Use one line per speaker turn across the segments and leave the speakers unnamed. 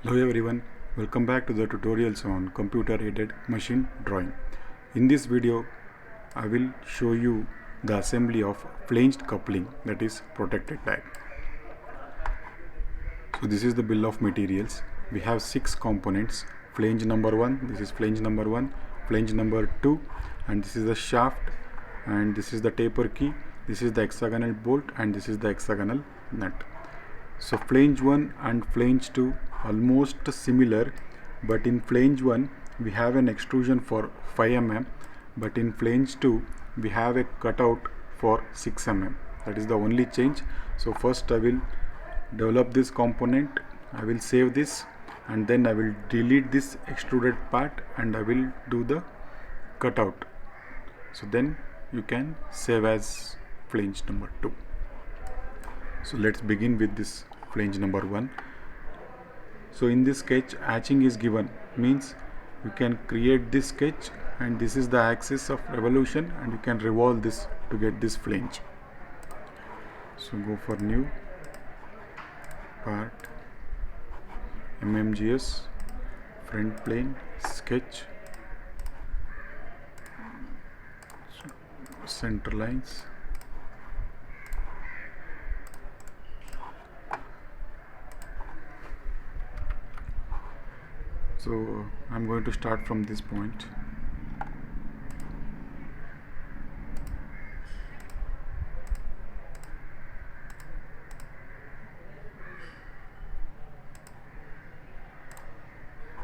Hello everyone, welcome back to the tutorials on computer aided machine drawing. In this video I will show you the assembly of flanged coupling, that is protected tag. So this is the bill of materials. We have 6 components: flange number 1, this is flange number 1, flange number 2, and this is the shaft, and this is the taper key, this is the hexagonal bolt, and this is the hexagonal nut. So flange 1 and flange 2 almost similar, but in flange 1 we have an extrusion for 5 mm, but in flange 2 we have a cutout for 6 mm. That is the only change. So first I will develop this component, I will save this, and then I will delete this extruded part and I will do the cutout. So then you can save as flange number 2. So let's begin with this flange number 1. So in this sketch, hatching is given, means you can create this sketch and this is the axis of revolution and you can revolve this to get this flange. So go for new part, MMGS, front plane, sketch, center lines. So I'm going to start from this point.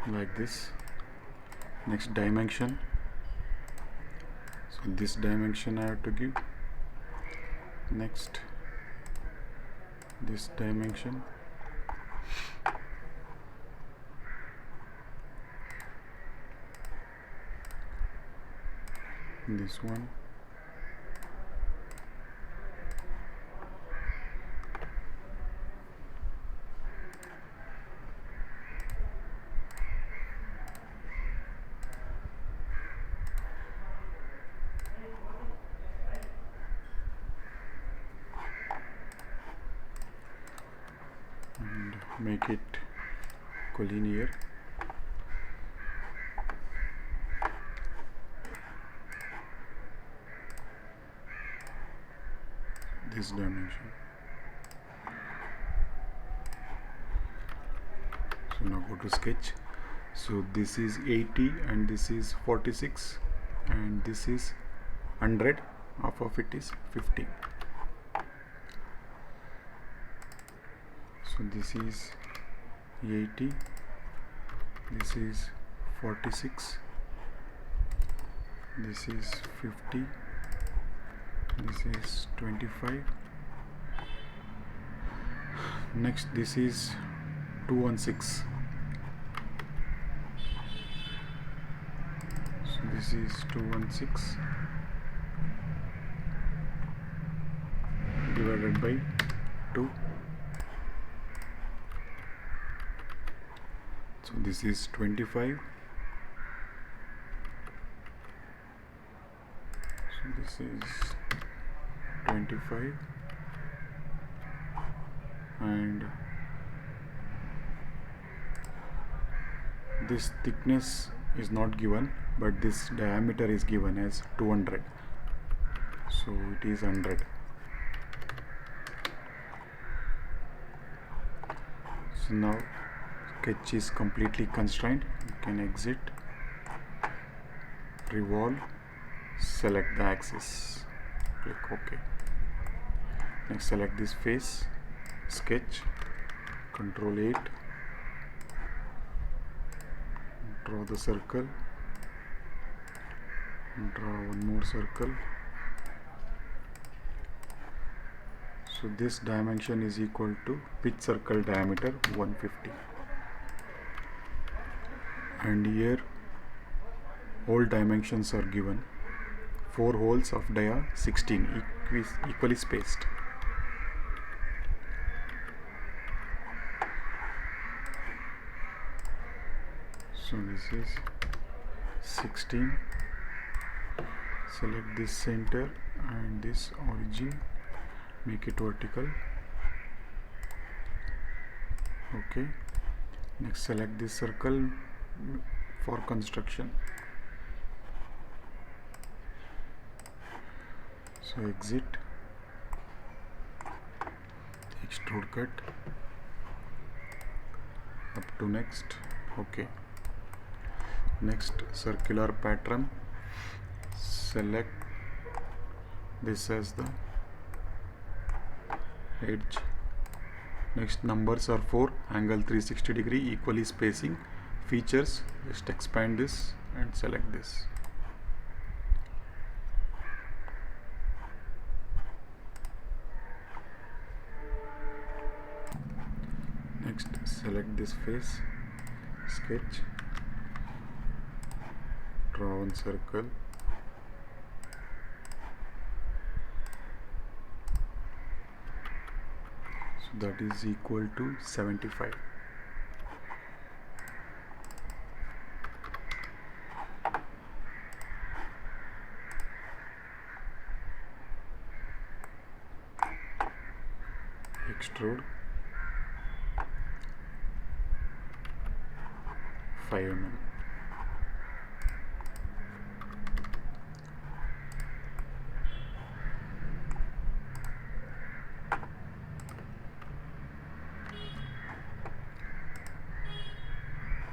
Like this. Next dimension. So this dimension I have to give. Next this dimension. This one. And make it collinear. This dimension. So now go to sketch. So this is 80 and this is 46 and this is 100, half of it is 50. So this is 80, this is 46, this is 50, this is 25. Next this is 216. So this is 216 divided by 2. So this is 25. So this is 25 and this thickness is not given, but this diameter is given as 200. So it is 100. So now sketch is completely constrained. You can exit, revolve, select the axis, click OK. Next select this face, sketch, Ctrl 8, draw the circle, draw one more circle. So this dimension is equal to pitch circle diameter 150. And here hole dimensions are given. 4 holes of dia 16, equally spaced. So this is 16. Select this center and this origin, make it vertical. Okay. Next, select this circle for construction. So exit, extrude cut, up to next. Okay. Next, circular pattern. Select this as the edge. Next, numbers are 4, angle 360 degree, equally spacing. Features, just expand this and select this. Next, select this face, sketch, draw one circle, so that is equal to 75. Extrude 5 mm.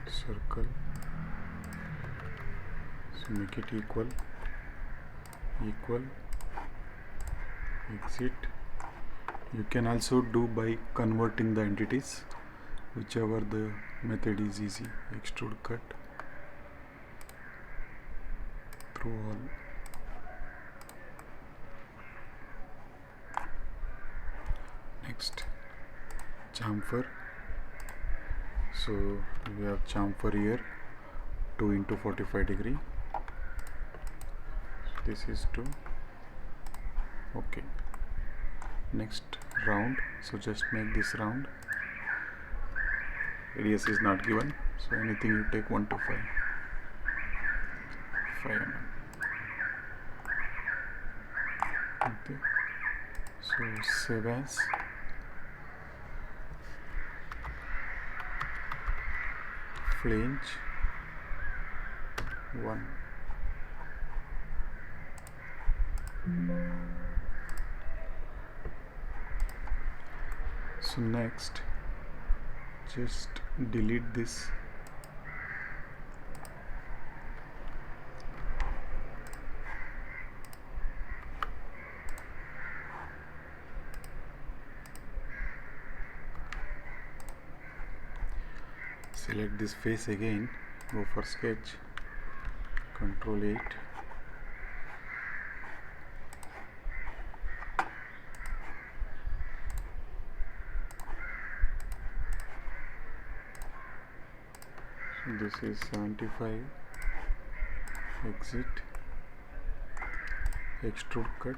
Circle, so make it equal, exit. You can also do by converting the entities, whichever the method is easy. Extrude cut through all. Next, chamfer. So we have chamfer here, 2 into 45 degree. So this is 2. Okay. Next, round. So just make this round. Radius is not given, so anything you take 1 to 5. 5 mm. Okay. So save as. Flange 1. So next, just delete this. Select this face again, go for sketch, Control 8. So this is 75, exit, extrude cut.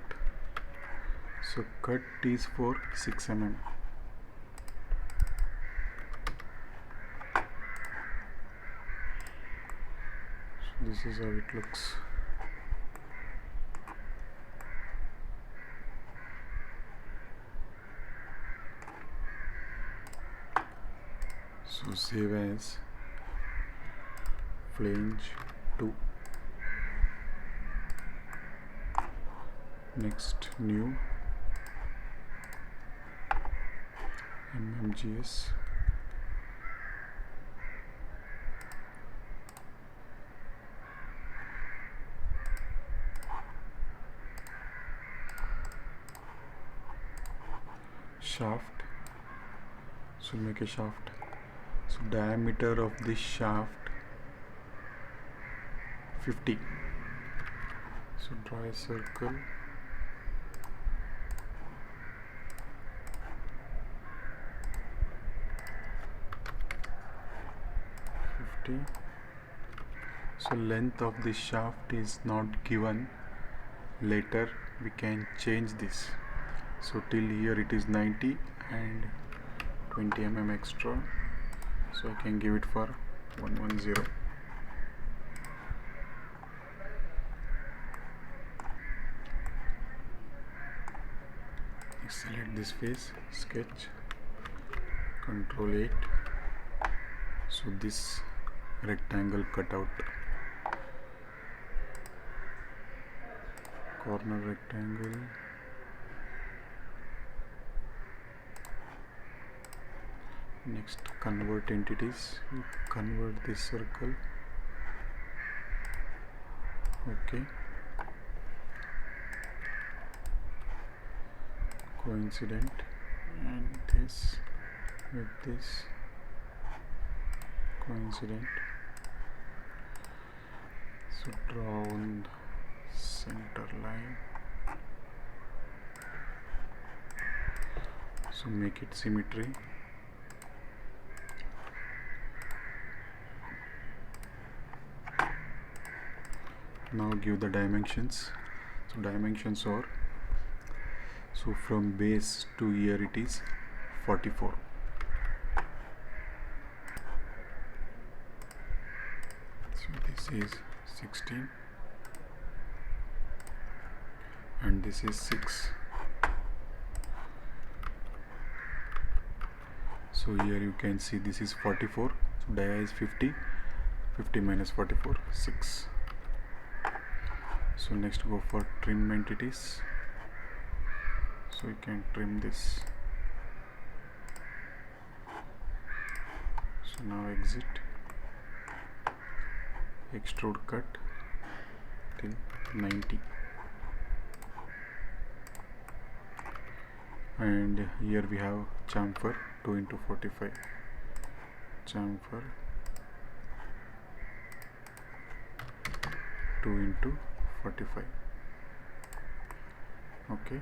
So cut is for 6 mm. This is how it looks. So save as Flange 2. Next, new MMGS. Shaft. So make a shaft. So diameter of this shaft 50. So draw a circle. 50. So length of this shaft is not given. Later we can change this. So till here it is 90 and 20 mm extra. So I can give it for 110. Select this face, sketch, Control 8. So this rectangle cutout, corner rectangle, next convert entities, you convert this circle, okay, coincident, and this with this coincident. So draw on center line, so make it symmetry. Now give the dimensions. So dimensions are, so from base to here it is 44. So this is 16 and this is 6. So here you can see this is 44. So dia is 50. 50 minus 44, 6. So next go for trim entities. So you can trim this. So now exit, extrude cut till 90, and here we have chamfer 2 into 45, chamfer 2 into 45, okay.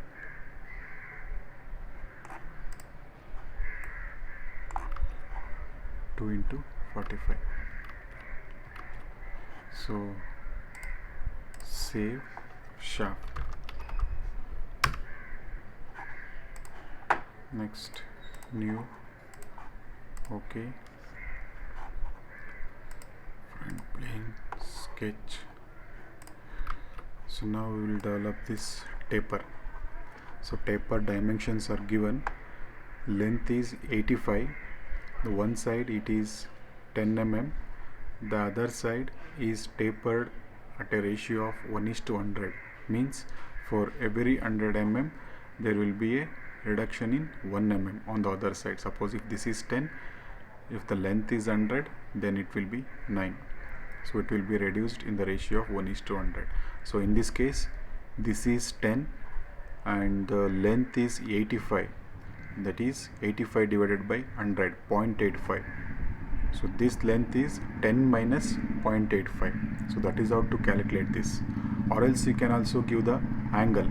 Into 45. So save shaft. Next new, okay, front plane, sketch. So now we will develop this taper. So taper dimensions are given. Length is 85. The one side it is 10 mm, the other side is tapered at a ratio of 1:100, means for every 100 mm there will be a reduction in 1 mm on the other side. Suppose if this is 10, if the length is 100, then it will be 9, so it will be reduced in the ratio of 1:100. So in this case this is 10 and the length is 85, that is 85 divided by 100, 0.85. So this length is 10 minus 0.85. So that is how to calculate this. Or else you can also give the angle.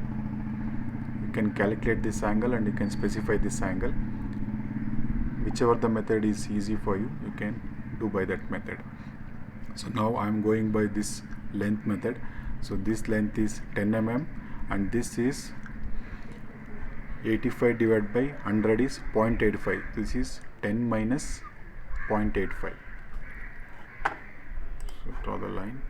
You can calculate this angle and you can specify this angle. Whichever the method is easy for you, you can do by that method. So now I am going by this length method. So this length is 10 mm and this is 85 divided by 100 is 0.85. This is 10 minus 0.85. So draw the line.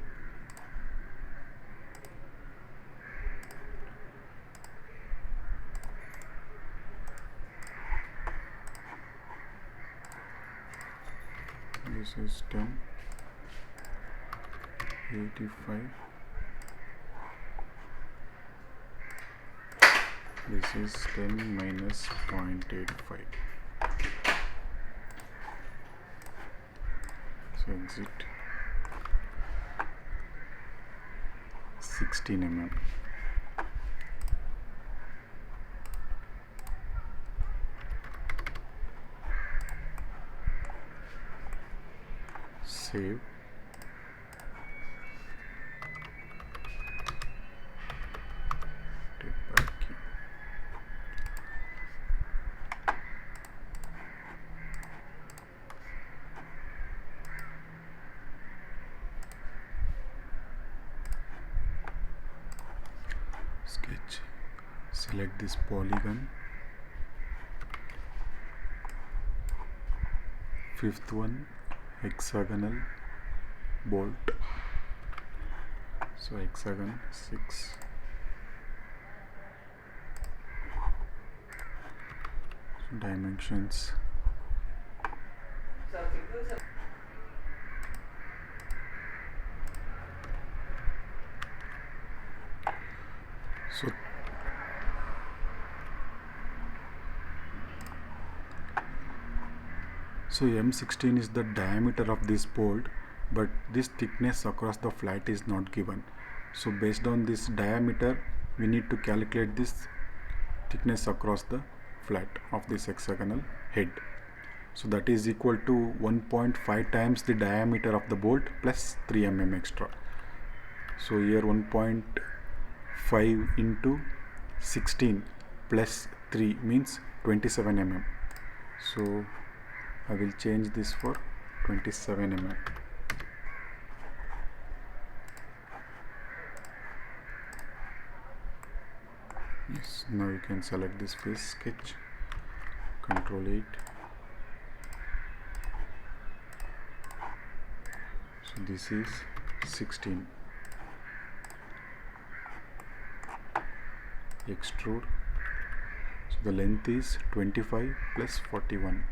This is 10, 85. This is 10 minus 0.85. So exit 16 mm. Save. Take back key. Sketch. Select this polygon. Fifth one, hexagonal bolt. So hexagon 6. Dimensions So M16 is the diameter of this bolt, but this thickness across the flat is not given. So based on this diameter, we need to calculate this thickness across the flat of this hexagonal head. So that is equal to 1.5 times the diameter of the bolt plus 3 mm extra. So here 1.5 into 16 plus 3 means 27 mm. So I will change this for 27 mm. Yes, now you can select this face sketch, Control 8. So this is 16. Extrude. So the length is 25 plus 41.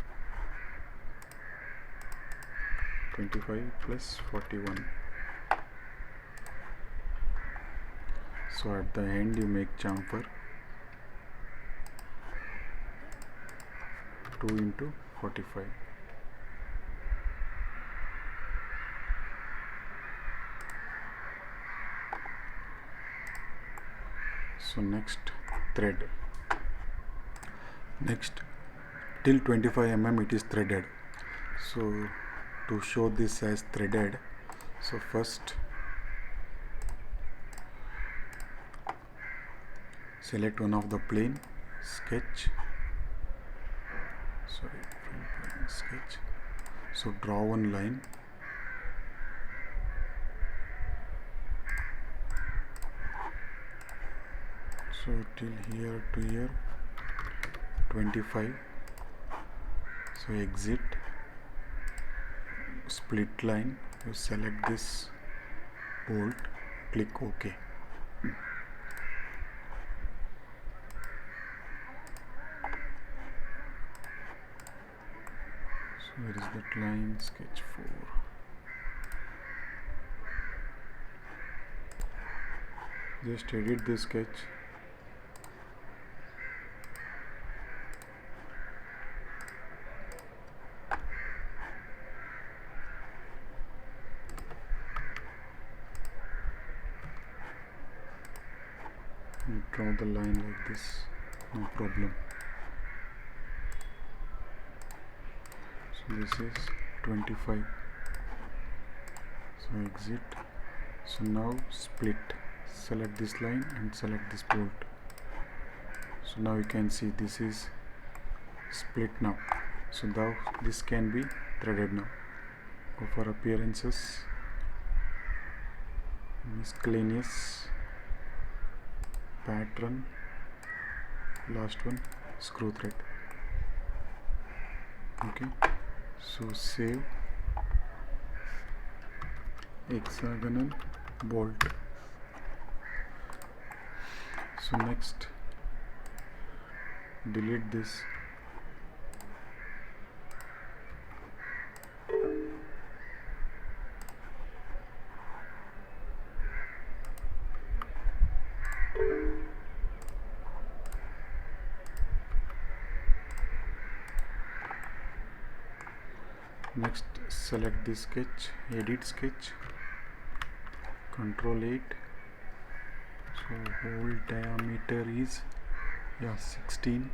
25 plus 41. So at the end you make chamfer 2 into 45. So next thread. Next till 25 mm it is threaded. So to show this as threaded, so first select one of the plane, sketch, sketch. So draw one line, so till here to here 25. So exit, split line, you select this bolt, click OK. So where is that line? Sketch 4. Just edit this sketch. And draw the line like this, no problem. So this is 25. So exit. So now split, select this line and select this bolt. So now you can see this is split now. So now this can be threaded now. Go for appearances, miscellaneous, pattern, last one, screw thread. Okay, so save, hexagonal bolt. So next delete this. Next select this sketch, edit sketch, Control 8. So whole diameter is 16.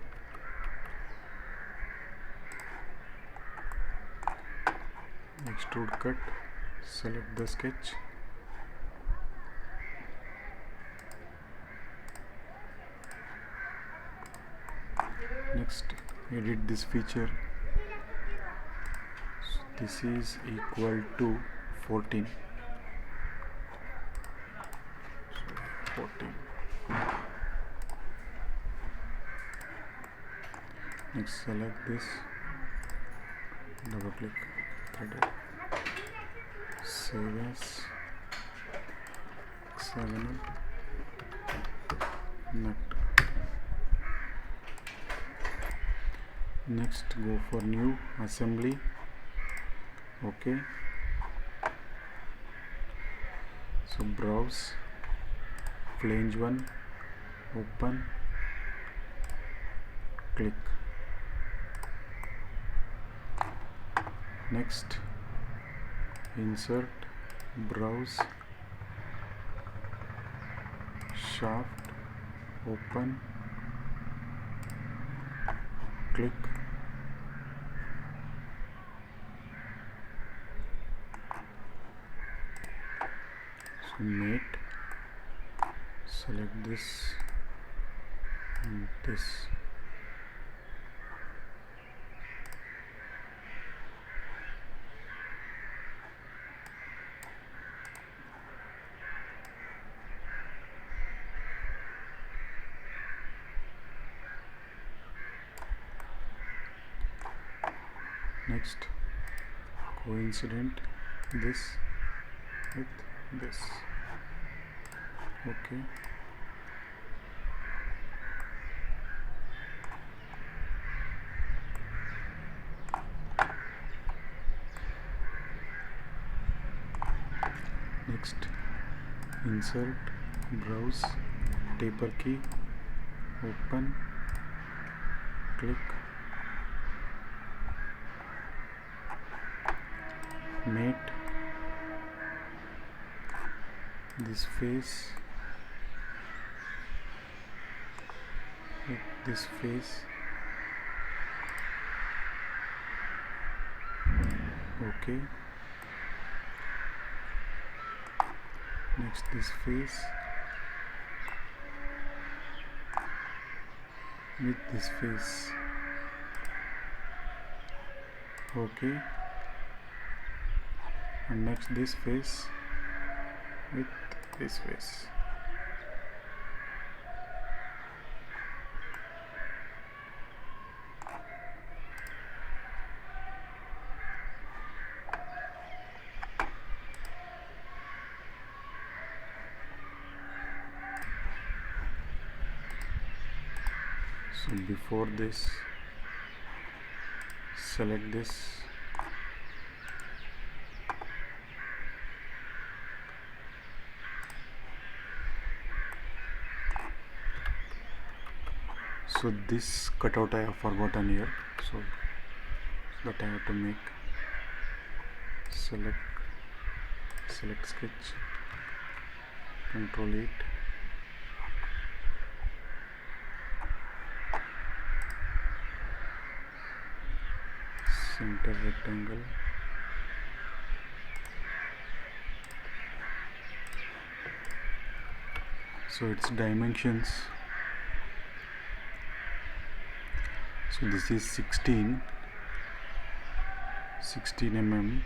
Extrude cut, select the sketch. Next edit this feature. So this is equal to 14. So 14. Next select this, double click, threaded, save as hexagonal nut. Next go for new assembly. Okay, so browse, Flange 1, open, click. Next, insert, browse, shaft, open, click. So mate, select this and this. Next, coincident this with this. Okay. Next, insert, browse, taper key, open, click, mate this face with this face. Okay. Next, this face with this face. Okay. And next, this face with this face. So before this, select this, so this cutout I have forgotten here, so that I have to make. Select sketch, Control 8, center rectangle, so its dimensions, so this is 16 mm.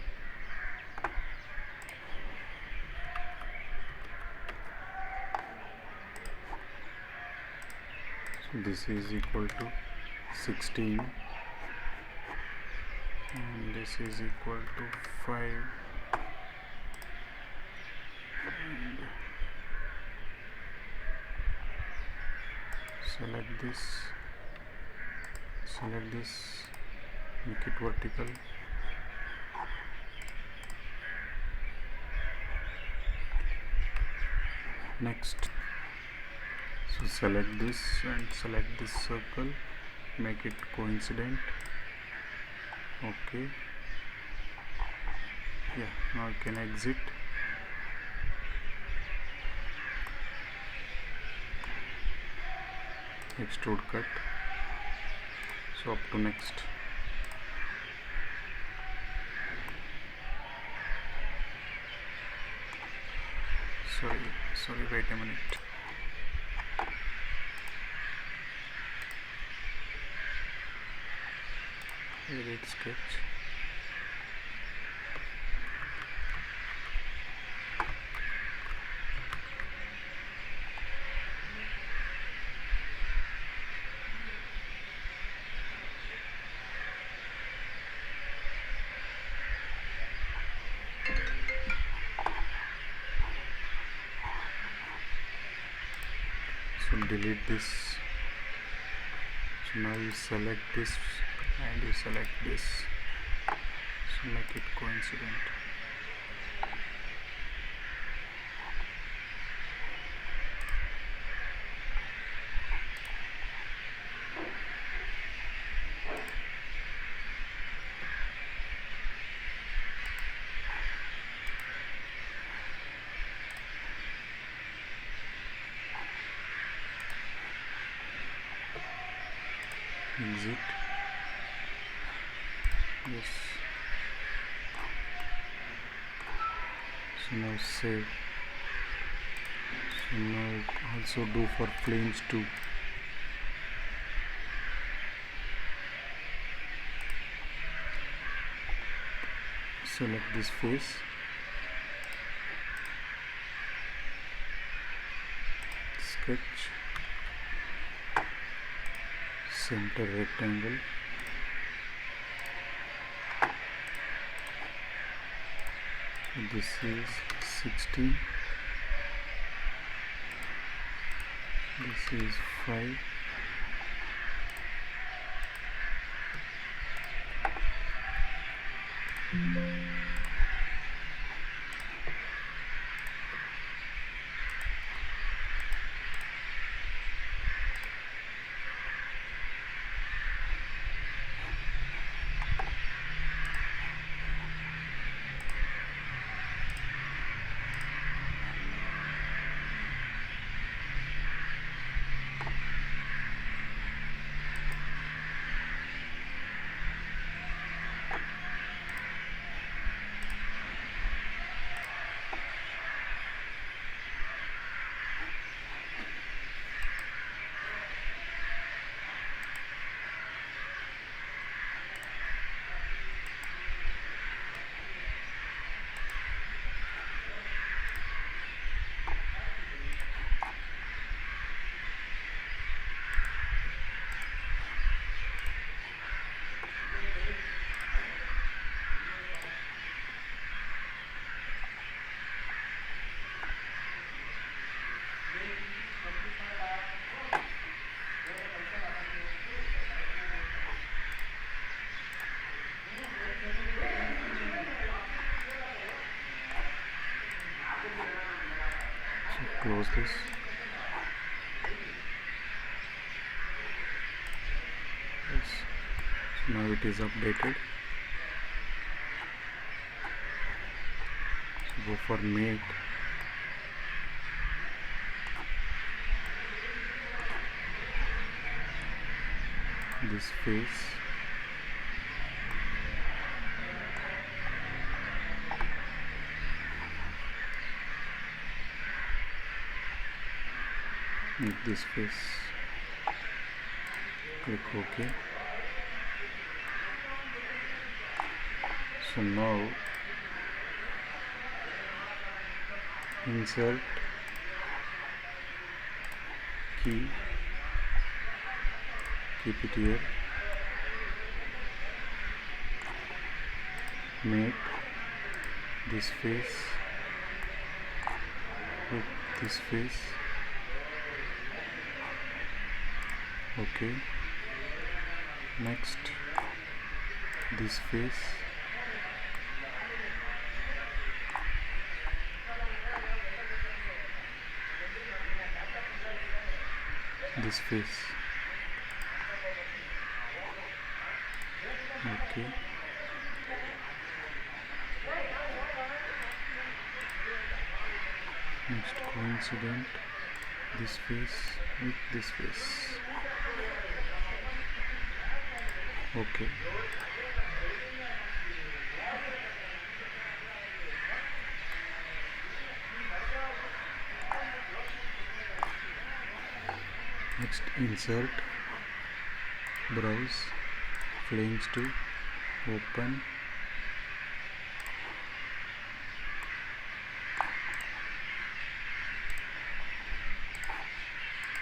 So this is equal to 16 and this is equal to 5 and select this, make it vertical, next, so select this and select this circle, make it coincident. Okay, yeah, now I can exit. Extrude cut, so up to next. Sorry, wait a minute. Edit sketch. So delete this. So now you select this and you select this, so make it coincident. exit. Yes. So now save. So now also do for Flange 2. Select this face, sketch, center rectangle, this is 16, this is 5, so close this. Yes. So now it is updated. So go for mate. This face, make this face, click OK. So now insert key, keep it here, make this face with this face. Okay, next this face, this face. Okay, next coincident, this face with this face. Okay, next insert, browse, Flange 2, open,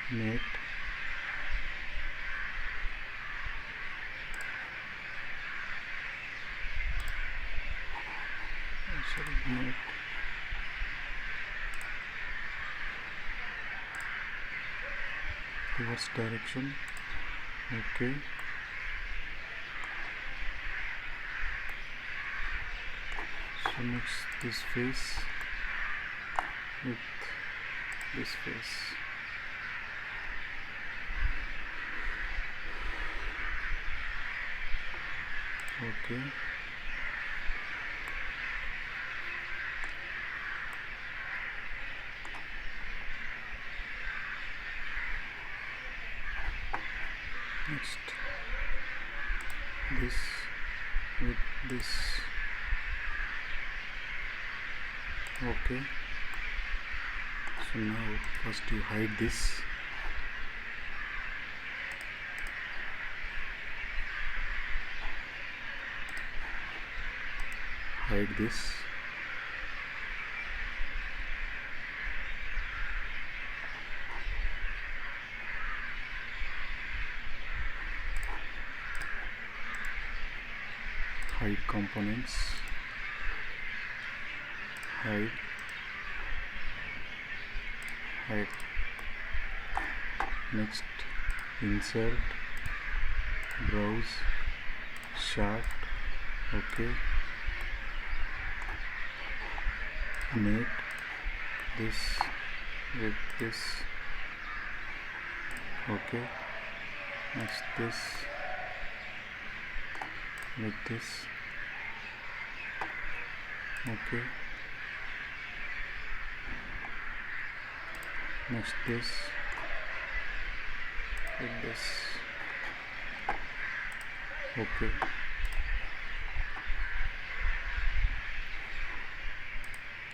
mate, mate, reverse direction. Okay, so mix this face with this face. Okay, next this. Okay, so now first you hide this. Hide this. Hide components. Hide. Hide. Next, insert, browse, shaft. Okay. Mate this with this. Okay. Next this with this. Okay. Next this with this. Okay.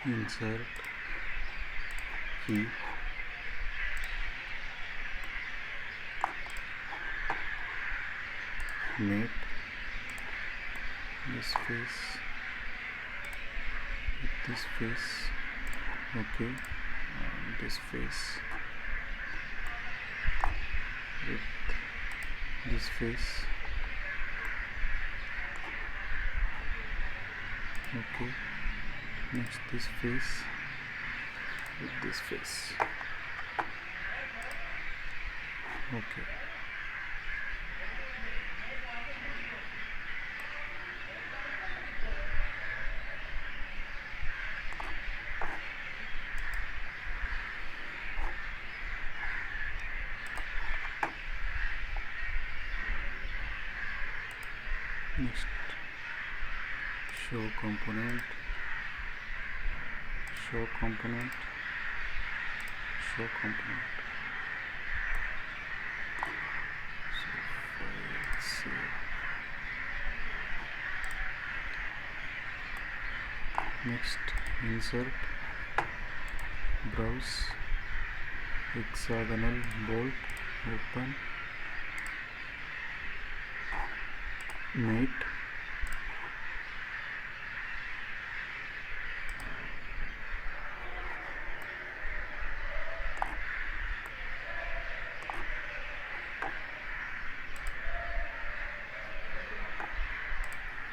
Insert key. Mate this face with this face. Okay. And this face with this face. Okay. Next this face with this face. Okay. Next, show component, show component, show component. So let's see. Next, insert, browse, hexagonal bolt, open, mate,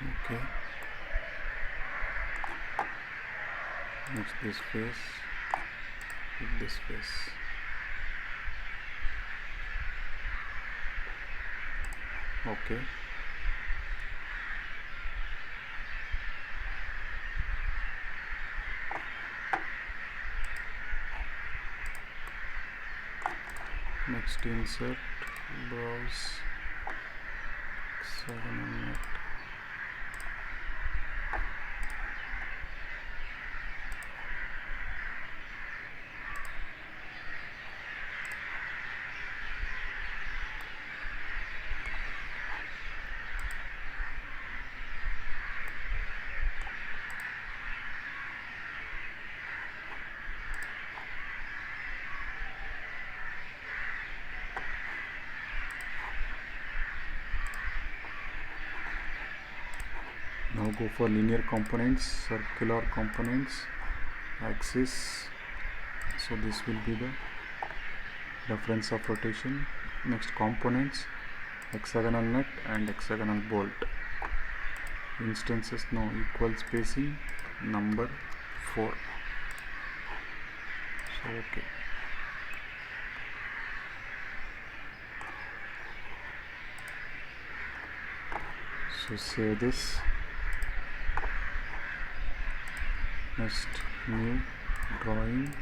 okay. Next this face with this face. Okay. Next insert, browse, hexagonal net. Now go for linear components, circular components, axis. So this will be the reference of rotation. Next components, hexagonal nut and hexagonal bolt. Instances now equal spacing, number 4. So okay. So save this. Next, new drawing.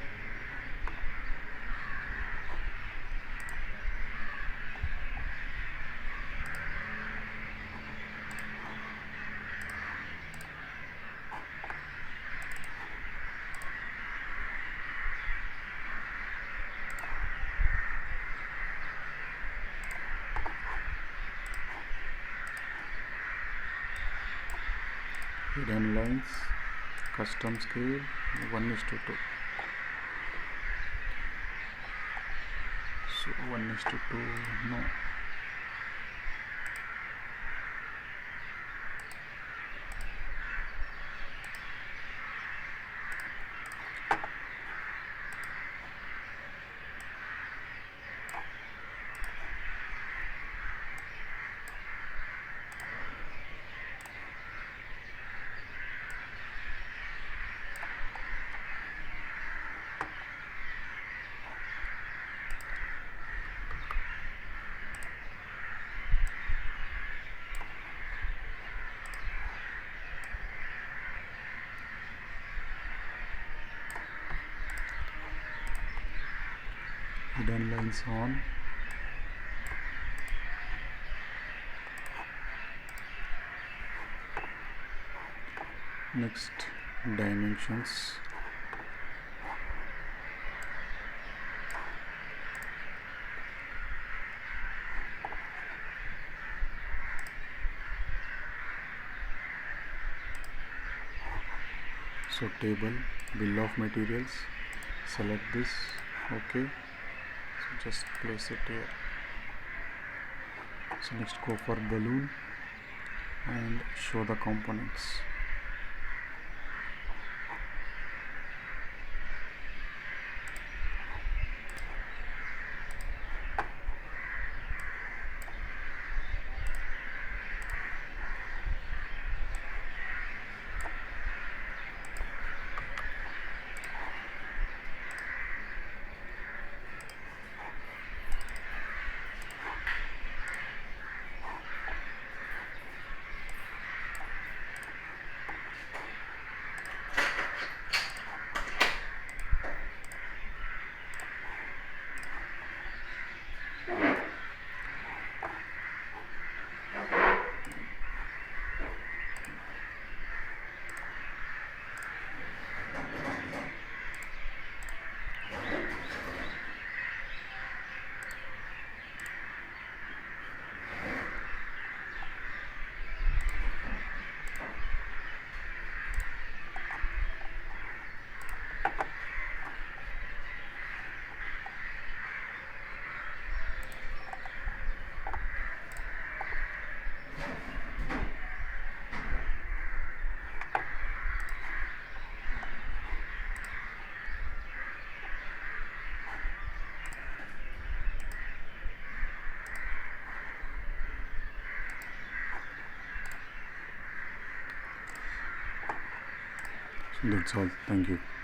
hidden lines, custom scale 1:2. So 1:2, no. Hidden lines on. Next, dimensions. So table, bill of materials, select this, okay. So just place it here. So next go for balloon and show the components. So that's all. Thank you.